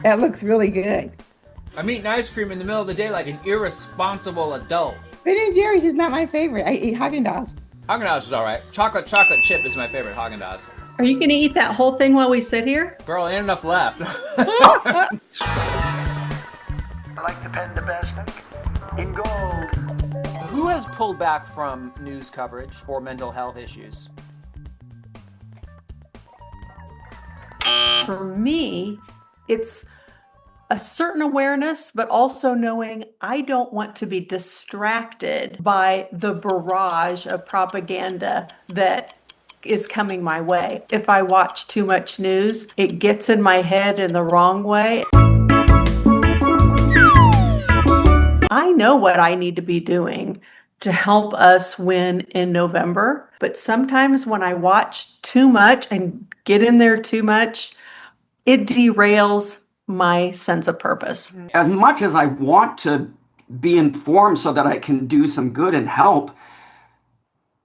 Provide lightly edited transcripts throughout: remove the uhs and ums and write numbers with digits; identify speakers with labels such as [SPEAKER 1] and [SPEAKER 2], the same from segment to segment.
[SPEAKER 1] That looks really good.
[SPEAKER 2] I'm eating ice cream in the middle of the day like an irresponsible adult.
[SPEAKER 1] Ben& Jerry's is not my favorite. I eat Haagen-Dazs.
[SPEAKER 2] Haagen-Dazs is all right. Chocolate chip is my favorite Haagen-Dazs.
[SPEAKER 3] Are you going to eat that whole thing while we sit here?
[SPEAKER 2] Girl, ain't enough left.
[SPEAKER 4] I like to pen the best in gold.
[SPEAKER 2] Who has pulled back from news coverage for mental health issues?
[SPEAKER 3] For me, it's a certain awareness, but also knowing I don't want to be distracted by the barrage of propaganda that is coming my way. If I watch too much news, it gets in my head in the wrong way. I know what I need to be doing to help us win in November, but sometimes when I watch too much and get in there too much, it derails my sense of purpose.
[SPEAKER 5] As much as I want to be informed so that I can do some good and help,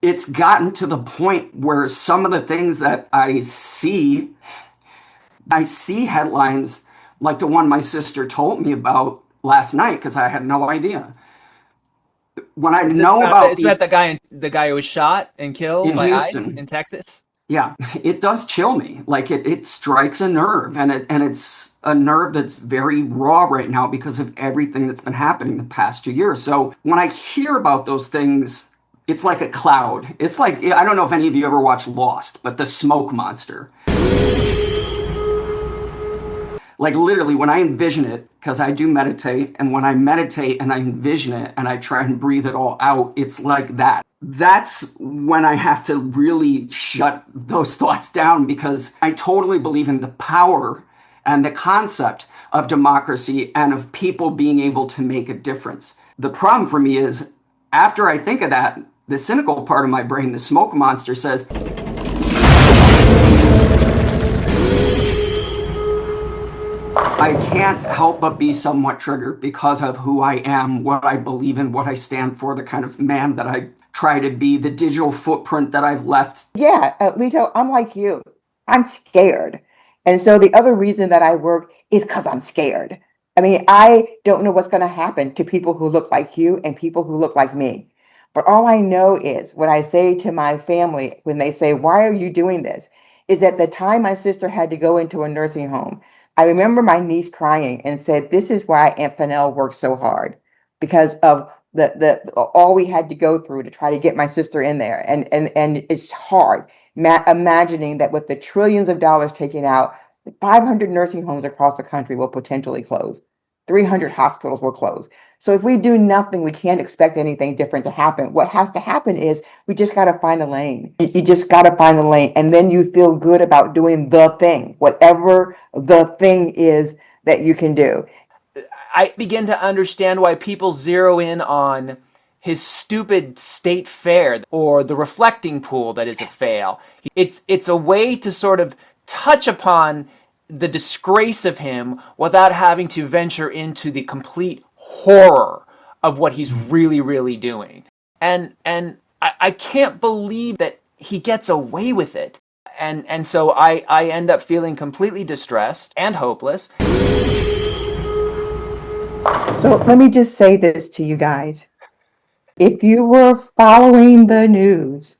[SPEAKER 5] it's gotten to the point where some of the things that I see headlines like the one my sister told me about last night because I had no idea. When I know about these,
[SPEAKER 2] the guy who was shot and killed by ICE in Texas.
[SPEAKER 5] Yeah, it does chill me. Like it strikes a nerve, and it's a nerve that's very raw right now because of everything that's been happening the past 2 years. So when I hear about those things, it's like a cloud. It's like, I don't know if any of you ever watched Lost, but the smoke monster. Like literally when I envision it, because I do meditate, and when I meditate and I envision it and I try and breathe it all out, it's like that. That's when I have to really shut those thoughts down, because I totally believe in the power and the concept of democracy and of people being able to make a difference. The problem for me is after I think of that, the cynical part of my brain, the smoke monster, says, I can't help but be somewhat triggered because of who I am, what I believe in, what I stand for, the kind of man that I try to be, the digital footprint that I've left.
[SPEAKER 1] Yeah, Lito, I'm like you. I'm scared. And so the other reason that I work is because I'm scared. I mean, I don't know what's going to happen to people who look like you and people who look like me. But all I know is what I say to my family when they say, why are you doing this? Is at the time my sister had to go into a nursing home, I remember my niece crying and said, this is why Aunt Fennell worked so hard, because of the all we had to go through to try to get my sister in there. And it's hard imagining that with the trillions of dollars taken out, 500 nursing homes across the country will potentially close. 300 hospitals will close. So if we do nothing, we can't expect anything different to happen. What has to happen is we just got to find a lane. You just got to find a lane. And then you feel good about doing the thing, whatever the thing is that you can do.
[SPEAKER 2] I begin to understand why people zero in on his stupid state fair or the reflecting pool that is a fail. It's a way to sort of touch upon the disgrace of him without having to venture into the complete horror of what he's really, really doing. And I can't believe that he gets away with it. And so I end up feeling completely distressed and hopeless.
[SPEAKER 1] So let me just say this to you guys. If you were following the news,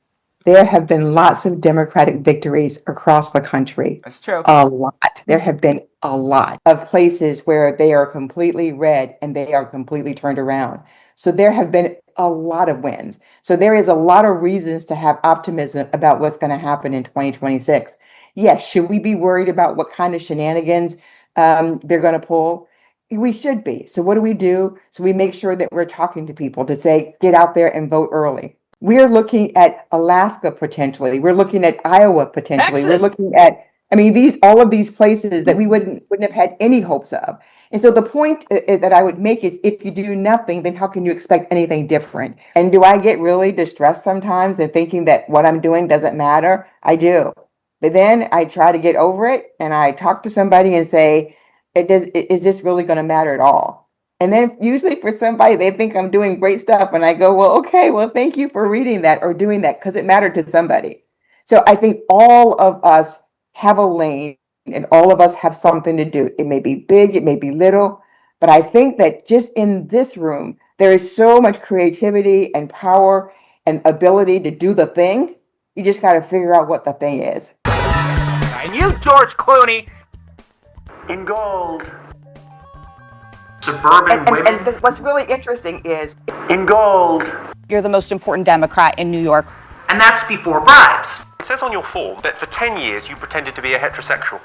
[SPEAKER 1] there have been lots of Democratic victories across the country.
[SPEAKER 2] That's true.
[SPEAKER 1] A lot. There have been a lot of places where they are completely red and they are completely turned around. So there have been a lot of wins. So there is a lot of reasons to have optimism about what's going to happen in 2026. Yes, should we be worried about what kind of shenanigans they're going to pull? We should be. So what do? So we make sure that we're talking to people to say, get out there and vote early. We're looking at Alaska potentially. We're looking at Iowa potentially.
[SPEAKER 2] Texas.
[SPEAKER 1] We're looking at, all of these places that we wouldn't have had any hopes of. And so the point that I would make is if you do nothing, then how can you expect anything different? And do I get really distressed sometimes and thinking that what I'm doing doesn't matter? I do. But then I try to get over it and I talk to somebody and say, is this really going to matter at all? And then usually for somebody, they think I'm doing great stuff. And I go, well, okay, well, thank you for reading that or doing that because it mattered to somebody. So I think all of us have a lane and all of us have something to do. It may be big, it may be little, but I think that just in this room, there is so much creativity and power and ability to do the thing. You just got to figure out what the thing is.
[SPEAKER 2] And you, George Clooney.
[SPEAKER 4] In gold.
[SPEAKER 6] Suburban women.
[SPEAKER 1] And what's really interesting is
[SPEAKER 4] In gold.
[SPEAKER 7] You're the most important Democrat in New York.
[SPEAKER 6] And that's before bribes.
[SPEAKER 8] It says on your form that for 10 years you pretended to be a heterosexual.